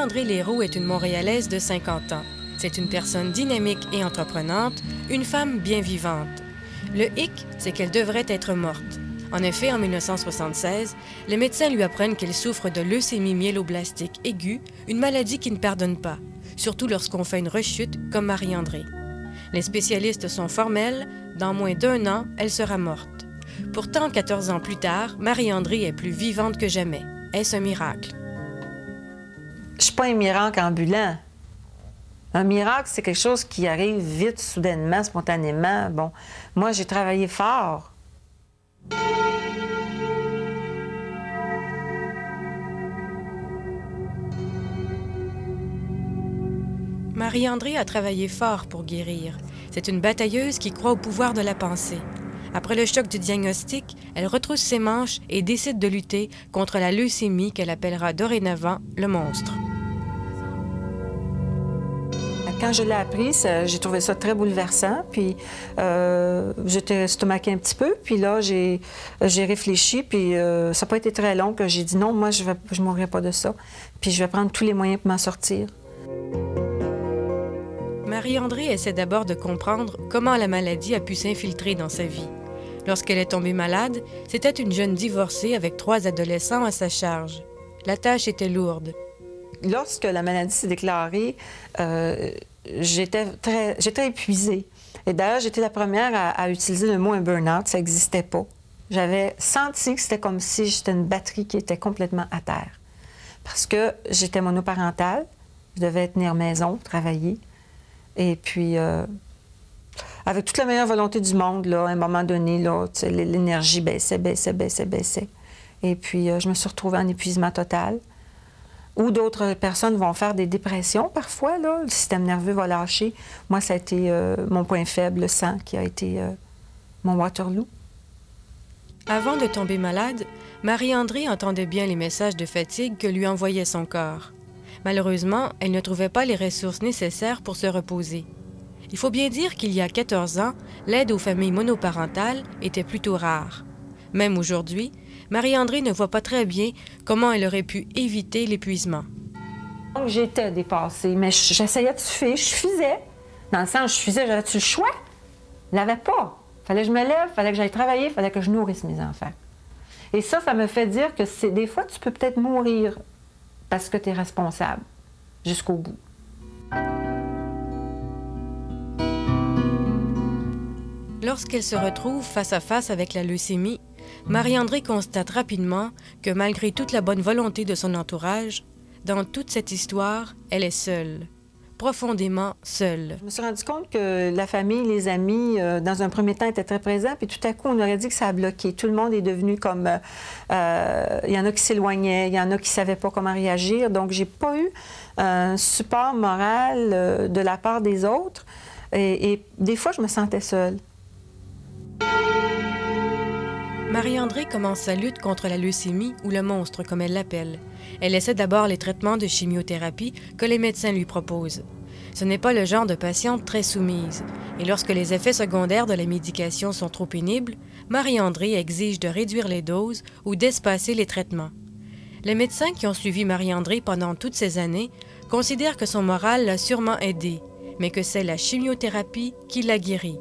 Marie-André Leroux est une Montréalaise de 50 ans. C'est une personne dynamique et entreprenante, une femme bien vivante. Le hic, c'est qu'elle devrait être morte. En effet, en 1976, les médecins lui apprennent qu'elle souffre de leucémie myéloblastique aiguë, une maladie qui ne pardonne pas, surtout lorsqu'on fait une rechute comme Marie-André. Les spécialistes sont formels, dans moins d'1 an, elle sera morte. Pourtant, 14 ans plus tard, Marie-André est plus vivante que jamais. Est-ce un miracle? Je suis pas un miracle ambulant. Un miracle, c'est quelque chose qui arrive vite, soudainement, spontanément. Bon, moi, j'ai travaillé fort. Marie-André a travaillé fort pour guérir. C'est une batailleuse qui croit au pouvoir de la pensée. Après le choc du diagnostic, elle retrousse ses manches et décide de lutter contre la leucémie qu'elle appellera dorénavant le monstre. Quand je l'ai appris, j'ai trouvé ça très bouleversant, puis j'étais estomaquée un petit peu, puis là, j'ai réfléchi, puis ça n'a pas été très long que j'ai dit non, moi, je ne mourrai pas de ça, puis je vais prendre tous les moyens pour m'en sortir. Marie-André essaie d'abord de comprendre comment la maladie a pu s'infiltrer dans sa vie. Lorsqu'elle est tombée malade, c'était une jeune divorcée avec 3 adolescents à sa charge. La tâche était lourde. Lorsque la maladie s'est déclarée, j'étais très épuisée. Et d'ailleurs, j'étais la première à utiliser le mot un burn-out, ça n'existait pas. J'avais senti que c'était comme si j'étais une batterie qui était complètement à terre. Parce que j'étais monoparentale, je devais tenir maison, travailler. Et puis, avec toute la meilleure volonté du monde, là, à un moment donné, l'énergie baissait. Et puis, je me suis retrouvée en épuisement total. Ou d'autres personnes vont faire des dépressions parfois, là, le système nerveux va lâcher. Moi, ça a été mon point faible, le sang, qui a été mon Waterloo. Avant de tomber malade, Marie-André entendait bien les messages de fatigue que lui envoyait son corps. Malheureusement, elle ne trouvait pas les ressources nécessaires pour se reposer. Il faut bien dire qu'il y a 14 ans, l'aide aux familles monoparentales était plutôt rare. Même aujourd'hui, Marie-André ne voit pas très bien comment elle aurait pu éviter l'épuisement. Donc, j'étais dépassée, mais j'essayais de suffire, je suffisais. Dans le sens, je suffisais, j'avais-tu le choix? Je l'avais pas. Fallait que je me lève, fallait que j'aille travailler, fallait que je nourrisse mes enfants. Et ça me fait dire que des fois, tu peux peut-être mourir parce que tu es responsable jusqu'au bout. Lorsqu'elle se retrouve face à face avec la leucémie, Marie-André constate rapidement que malgré toute la bonne volonté de son entourage, dans toute cette histoire, elle est seule, profondément seule. Je me suis rendu compte que la famille, les amis, dans un premier temps, étaient très présents, puis tout à coup, on aurait dit que ça a bloqué. Tout le monde est devenu comme... il y en a qui s'éloignaient, il y en a qui ne savaient pas comment réagir. Donc, j'ai pas eu un support moral de la part des autres. Et des fois, je me sentais seule. Marie-André commence sa lutte contre la leucémie, ou le monstre, comme elle l'appelle. Elle essaie d'abord les traitements de chimiothérapie que les médecins lui proposent. Ce n'est pas le genre de patiente très soumise. Et lorsque les effets secondaires de la médication sont trop pénibles, Marie-André exige de réduire les doses ou d'espacer les traitements. Les médecins qui ont suivi Marie-André pendant toutes ces années considèrent que son moral l'a sûrement aidée, mais que c'est la chimiothérapie qui l'a guérie.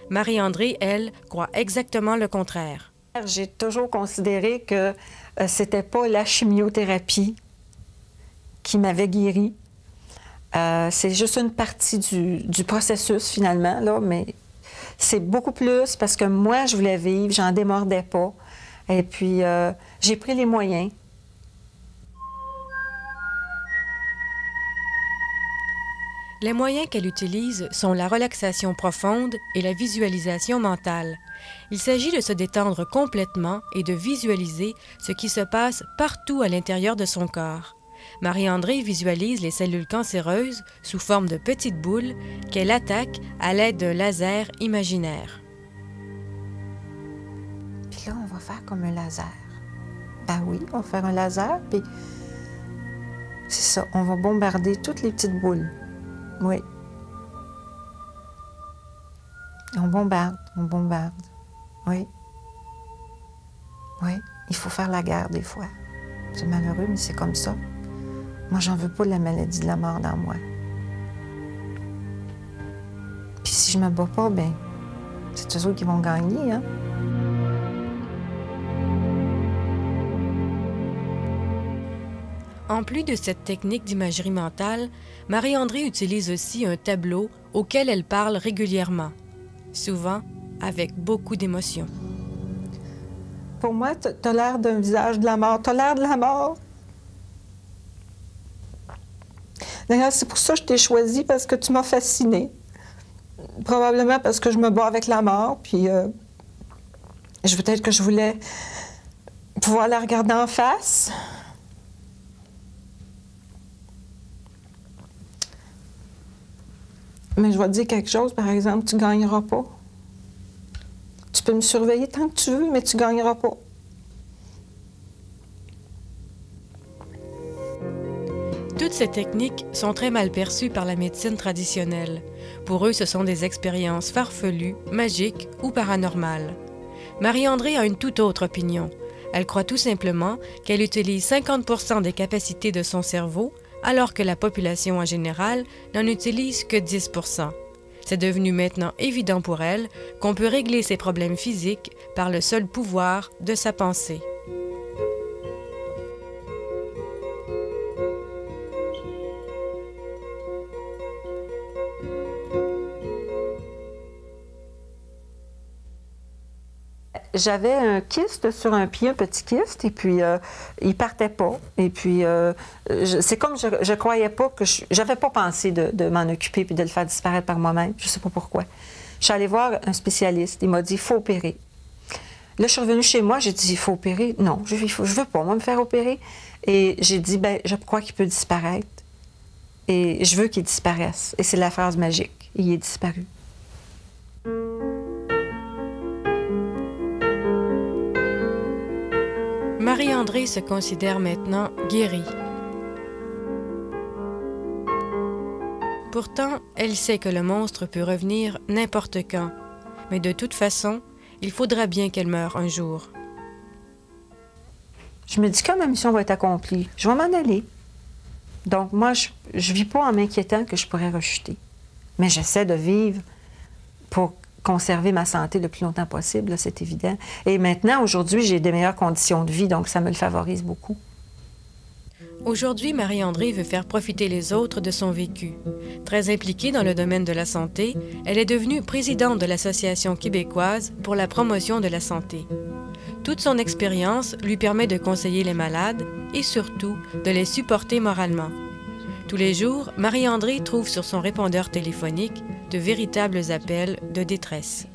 Marie-André, elle, croit exactement le contraire. J'ai toujours considéré que c'était pas la chimiothérapie qui m'avait guérie. C'est juste une partie du processus, finalement, là, mais c'est beaucoup plus parce que moi, je voulais vivre, j'en démordais pas. Et puis, j'ai pris les moyens. Les moyens qu'elle utilise sont la relaxation profonde et la visualisation mentale. Il s'agit de se détendre complètement et de visualiser ce qui se passe partout à l'intérieur de son corps. Marie-André visualise les cellules cancéreuses sous forme de petites boules qu'elle attaque à l'aide d'un laser imaginaire. Puis là, on va faire comme un laser. Ben oui, on va faire un laser, puis c'est ça, on va bombarder toutes les petites boules. Oui. On bombarde, oui. Oui, il faut faire la guerre des fois. C'est malheureux, mais c'est comme ça. Moi, j'en veux pas de la maladie de la mort dans moi. Puis si je me bats pas, ben c'est eux autres qui vont gagner, hein? En plus de cette technique d'imagerie mentale, Marie-André utilise aussi un tableau auquel elle parle régulièrement, souvent avec beaucoup d'émotion. Pour moi, t'as l'air d'un visage de la mort. T'as l'air de la mort. D'ailleurs, c'est pour ça que je t'ai choisi, parce que tu m'as fascinée. Probablement parce que je me bats avec la mort, puis peut-être que je voulais pouvoir la regarder en face. Mais je vais te dire quelque chose, par exemple, tu ne gagneras pas. Tu peux me surveiller tant que tu veux, mais tu ne gagneras pas. Toutes ces techniques sont très mal perçues par la médecine traditionnelle. Pour eux, ce sont des expériences farfelues, magiques ou paranormales. Marie-André a une toute autre opinion. Elle croit tout simplement qu'elle utilise 50% des capacités de son cerveau, alors que la population en général n'en utilise que 10%. C'est devenu maintenant évident pour elle qu'on peut régler ses problèmes physiques par le seul pouvoir de sa pensée. J'avais un kyste sur un pied, un petit kyste, et puis il partait pas. Et puis, c'est comme je croyais pas que j'avais pas pensé de m'en occuper puis de le faire disparaître par moi-même. Je sais pas pourquoi. Je suis allée voir un spécialiste. Il m'a dit, il faut opérer. Là, je suis revenue chez moi, j'ai dit, il faut opérer. Non, je veux pas, moi, me faire opérer. Et j'ai dit, ben, je crois qu'il peut disparaître. Et je veux qu'il disparaisse. Et c'est la phrase magique. Il est disparu. Marie-André se considère maintenant guérie. Pourtant, elle sait que le monstre peut revenir n'importe quand. Mais de toute façon, il faudra bien qu'elle meure un jour. Je me dis, quand ma mission va être accomplie, je vais m'en aller. Donc, moi, je vis pas en m'inquiétant que je pourrais rechuter. Mais j'essaie de vivre pour conserver ma santé le plus longtemps possible, c'est évident. Et maintenant, aujourd'hui, j'ai des meilleures conditions de vie, donc ça me le favorise beaucoup. Aujourd'hui, Marie-André veut faire profiter les autres de son vécu. Très impliquée dans le domaine de la santé, elle est devenue présidente de l'Association québécoise pour la promotion de la santé. Toute son expérience lui permet de conseiller les malades et surtout de les supporter moralement. Tous les jours, Marie-André trouve sur son répondeur téléphonique de véritables appels de détresse.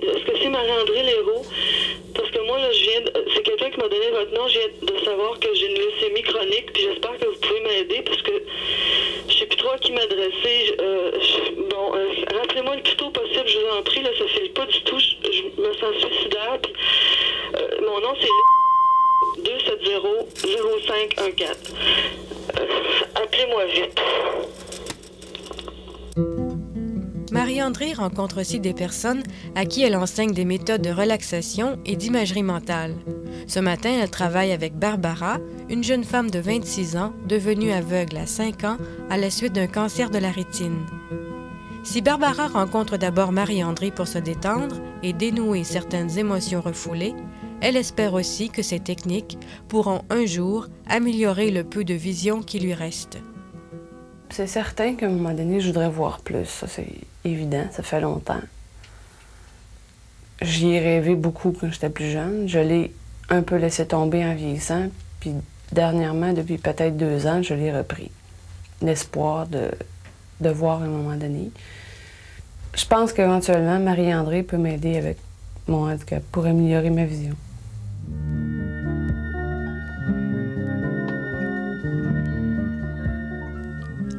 Est-ce que c'est Marie-André Leroux? Parce que moi, là, c'est quelqu'un qui m'a donné votre nom. Je viens de savoir que j'ai une leucémie chronique, puis j'espère que vous pouvez m'aider, parce que je sais plus trop à qui m'adresser. Rappelez-moi le plus tôt possible, je vous en prie, là, ça file pas du tout. Je me sens suicidaire, puis mon nom, c'est 270-0514. Appelez-moi vite. Marie-André rencontre aussi des personnes à qui elle enseigne des méthodes de relaxation et d'imagerie mentale. Ce matin, elle travaille avec Barbara, une jeune femme de 26 ans devenue aveugle à 5 ans à la suite d'un cancer de la rétine. Si Barbara rencontre d'abord Marie-André pour se détendre et dénouer certaines émotions refoulées, elle espère aussi que ces techniques pourront un jour améliorer le peu de vision qui lui reste. C'est certain qu'à un moment donné, je voudrais voir plus. Ça, c'est évident. Ça fait longtemps. J'y ai rêvé beaucoup quand j'étais plus jeune. Je l'ai un peu laissé tomber en vieillissant. Puis dernièrement, depuis peut-être 2 ans, je l'ai repris. L'espoir de voir à un moment donné. Je pense qu'éventuellement, Marie-André peut m'aider avec mon handicap pour améliorer ma vision.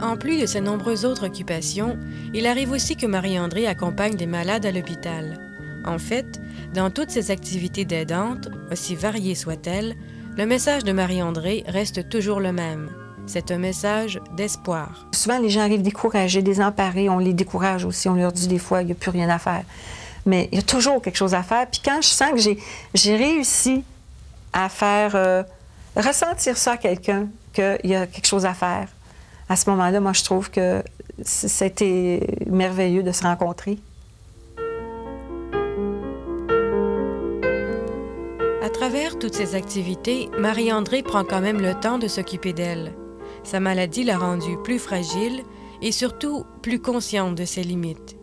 En plus de ses nombreuses autres occupations, il arrive aussi que Marie-André accompagne des malades à l'hôpital. En fait, dans toutes ses activités d'aidantes, aussi variées soient-elles, le message de Marie-André reste toujours le même. C'est un message d'espoir. Souvent, les gens arrivent découragés, désemparés. On les décourage aussi. On leur dit des fois, il n'y a plus rien à faire. Mais il y a toujours quelque chose à faire. Puis quand je sens que j'ai réussi à faire ressentir ça à quelqu'un, qu'il y a quelque chose à faire, à ce moment-là, moi, je trouve que c'était merveilleux de se rencontrer. À travers toutes ces activités, Marie-André prend quand même le temps de s'occuper d'elle. Sa maladie l'a rendue plus fragile et surtout plus consciente de ses limites.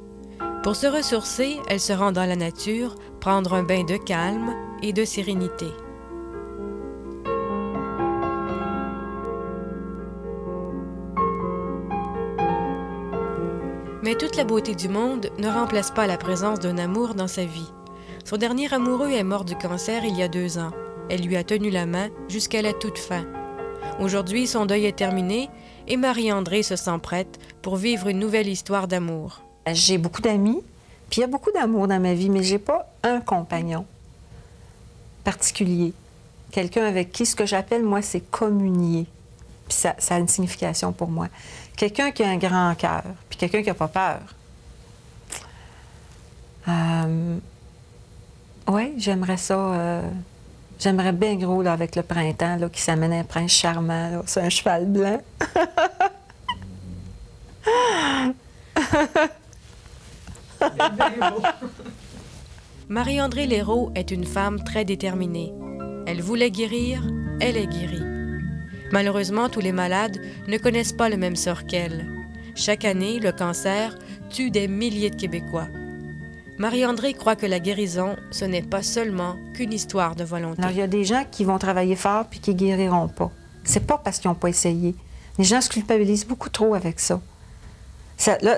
Pour se ressourcer, elle se rend dans la nature, prendre un bain de calme et de sérénité. Mais toute la beauté du monde ne remplace pas la présence d'un amour dans sa vie. Son dernier amoureux est mort du cancer il y a 2 ans. Elle lui a tenu la main jusqu'à la toute fin. Aujourd'hui, son deuil est terminé et Marie-André se sent prête pour vivre une nouvelle histoire d'amour. J'ai beaucoup d'amis, puis il y a beaucoup d'amour dans ma vie, mais j'ai pas un compagnon particulier. Quelqu'un avec qui, ce que j'appelle, moi, c'est communier. Puis ça a une signification pour moi. Quelqu'un qui a un grand cœur, puis quelqu'un qui n'a pas peur. Oui, j'aimerais ça. J'aimerais bien gros, là, avec le printemps, là, qui s'amène un prince charmant, là, sur un cheval blanc. Marie-André Leroux est une femme très déterminée. Elle voulait guérir, elle est guérie. Malheureusement, tous les malades ne connaissent pas le même sort qu'elle. Chaque année, le cancer tue des milliers de Québécois. Marie-André croit que la guérison, ce n'est pas seulement qu'une histoire de volonté. Alors, il y a des gens qui vont travailler fort puis qui guériront pas. C'est pas parce qu'ils n'ont pas essayé. Les gens se culpabilisent beaucoup trop avec ça.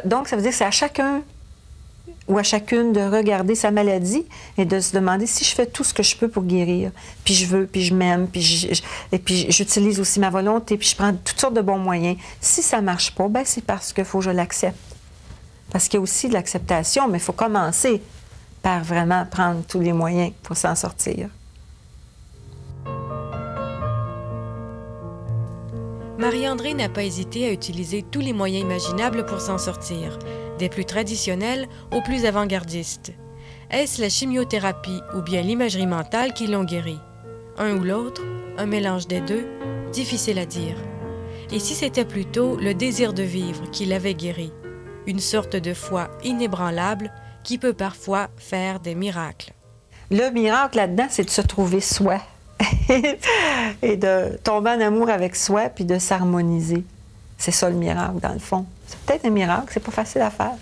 Donc, ça veut dire que c'est à chacun ou à chacune de regarder sa maladie et de se demander si je fais tout ce que je peux pour guérir, puis je veux, puis je m'aime, et puis j'utilise aussi ma volonté, puis je prends toutes sortes de bons moyens. Si ça ne marche pas, bien, c'est parce qu'il faut que je l'accepte. Parce qu'il y a aussi de l'acceptation, mais il faut commencer par vraiment prendre tous les moyens pour s'en sortir. Marie-André n'a pas hésité à utiliser tous les moyens imaginables pour s'en sortir, des plus traditionnels aux plus avant-gardistes. Est-ce la chimiothérapie ou bien l'imagerie mentale qui l'ont guéri? Un ou l'autre, un mélange des deux, difficile à dire. Et si c'était plutôt le désir de vivre qui l'avait guéri? Une sorte de foi inébranlable qui peut parfois faire des miracles. Le miracle là-dedans, c'est de se trouver soi et de tomber en amour avec soi puis de s'harmoniser. C'est ça le miracle, dans le fond. C'est peut-être un miracle, c'est pas facile à faire.